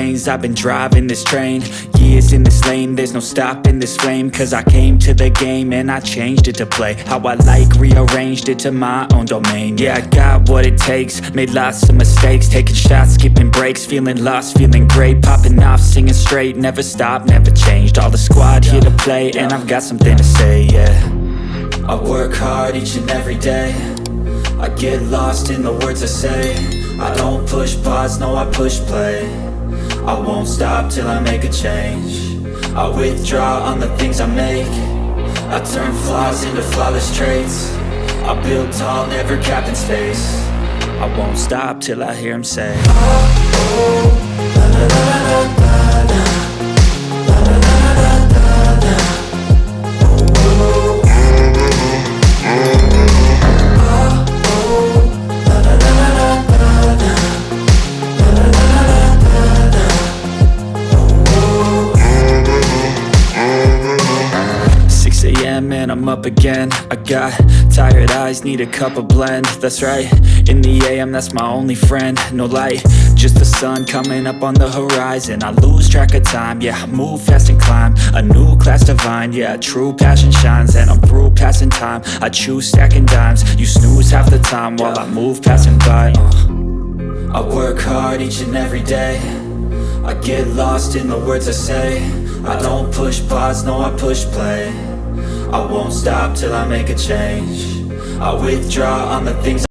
lanes, I've been driving this train. Years in this lane, there's no stopping this flame. Cause I came to the game and I changed it to play how I like, rearranged it to my own domain. Yeah, I got what it takes, made lots of mistakes, taking shots, skipping breaks, feeling lost, feeling great, popping off, singing straight, never stopped, never changed. All the squad here to play, and I've got something to say, yeah. I work hard each and every day, I get lost in the words I say. I don't push pause, no, I push play. I won't stop till I make a change. I withdraw on the things I make. I turn flaws into flawless traits. I build tall, never capped in space. I won't stop till I hear him say, oh, oh, la la la la la la, la la la la la la, oh, oh, and I'm up again. I got tired eyes, need a cup of blend. That's right, in the AM, that's my only friend. No light, just the sun coming up on the horizon. I lose track of time, yeah, I move fast and climb a new class divine, yeah, true passion shines. And I'm through passing time, I choose stacking dimes. You snooze half the time while I move passing by. I work hard each and every day, I get lost in the words I say. I don't push pause, no, I push play. I won't stop till I make a change. I withdraw on the things